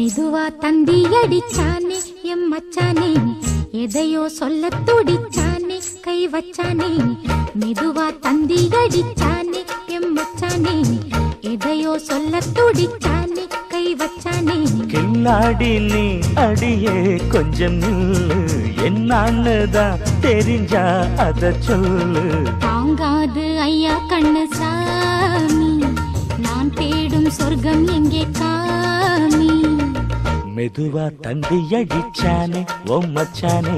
மெதுவா தந்தி அடிச்சானே எம் மச்சானே, எதையோ சொல்ல துடிச்சானே கை வச்சானே. மெதுவா தந்தி அடிச்சானே எம் மச்சானே, எதையோ சொல்ல துடிச்சானே கை வச்சானே. கில்லாடி நீ அடியே கொஞ்சம் நில்லு, என்னான்னுதான் தெரிஞ்சா அத சொல்லு. தாங்காது ஐயா கண்ணு சாமி, நான் தேடும் சொர்க்கம் எங்கே காமி. மெதுவா தந்தி அடிச்சானே ஓ மச்சானே,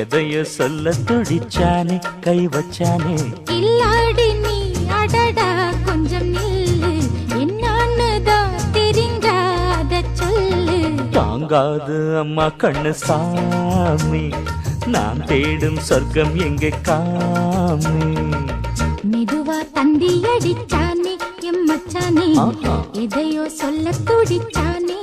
எதையோ சொல்ல துடிச்சானே கை வச்சானே. கில்லாடி நீ அடடா கொஞ்சம் நில்லு, என்னான்னுதான் தெரிஞ்சாத சொல்லு. தாங்காது அம்மா கண்ணு சாமி, நான் தேடும் சொர்க்கம் எங்கே காமி. மெதுவா தந்தி அடிச்சானே எம் மச்சானே, எதையோ சொல்ல துடிச்சானே.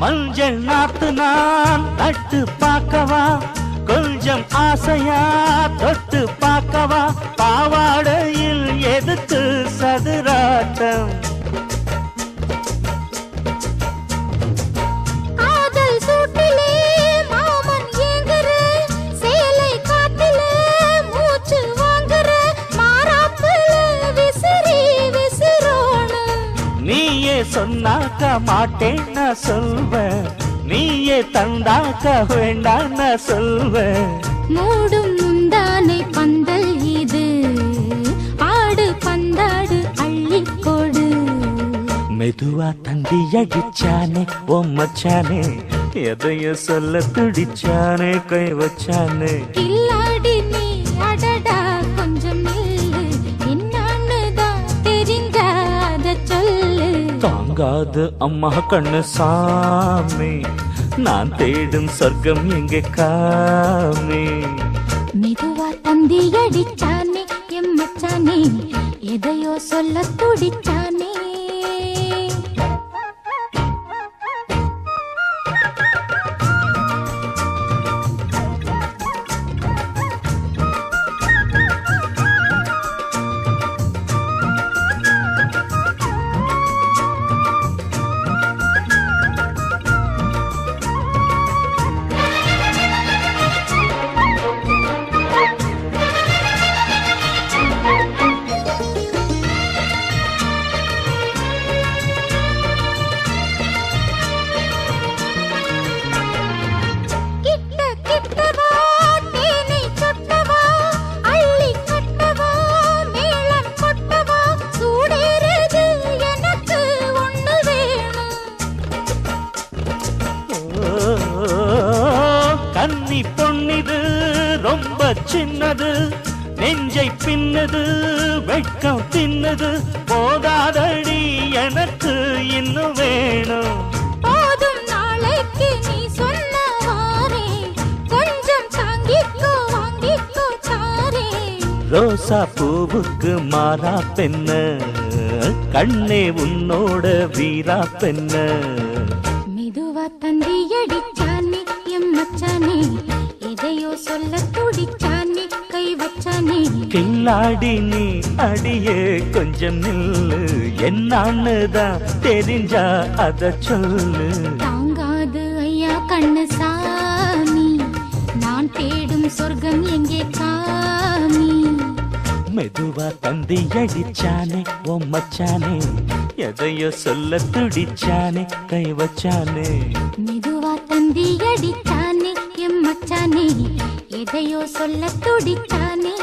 மஞ்சள் நாத்து நான் நட்டு பார்க்கவா, கொஞ்சம் ஆசையா தொட்டு பார்க்கவா. பாவாடையில் எதுக்கு சதுராட்டம், காதல் சூட்டிலே மாமன் ஏங்குற, சேலை காட்டிலே மூச்சு வாங்குற, மாறாப்புல விசிறி விசிறோணும். நீயே சொன்னாக்க மாட்டேன் நான் சொல்வேன், நீயே தந்தாக்க வேண்டாம் நான் சொல்வேன். மூடும் முந்தானை பந்தல் இது, ஆடு பந்தாடு அள்ளிக்கோடு. மெதுவா தந்தி அடிச்சானே ஓ மச்சானே, எதையோ சொல்ல துடிச்சானே கை வச்சானே. கில்லாடி நீ அடடா கொஞ்சம் நில்லு, என்னான்னுதான் தெரிஞ்சாத சொல்லு. தாங்காது அம்மா கண்ணு சாமி, நான் தேடும் சொர்க்கம் எங்கே காமி. மெதுவா தந்தி அடிச்சானே எம் மச்சானே, எதையோ சொல்ல துடிச்சானே. கன்னி பொன்னிது ரொம்ப சின்னது, நெஞ்சை பின்னது வெட்கம் தின்னது. போதாதடி எனக்கு இன்னும் வேணும். போதும் நாளைக்கு நீ சொன்னவாரே, கொஞ்சம் தாங்கிக்கோ வாங்கிக்கோ தாரே. ரோசா பூவுக்கு மாறா பெண்ண, கண்ணே உன்னோட வீரா பெண்ண. மெதுவா தந்தி அடிச்சானே எம் மச்சானே, எதையோ சொல்ல துடிச்சானே கை வச்சானே. கில்லாடி நீ அடியே கொஞ்சம் நில்லு, என்னான்னுதான் தெரிஞ்சா அத சொல்லு. தாங்காது ஐயா கண்ணு சாமி, நான் தேடும் சொர்க்கம் எங்கே காமி. மெதுவா தந்தி அடிச்சானே ஓ மச்சானே, எதையோ சொல்ல துடிச்சானே கை வச்சானே. மெதுவா தந்தி அடிச்சானே எம் மச்சானே, எதையோ சொல்ல துடிச்சானே.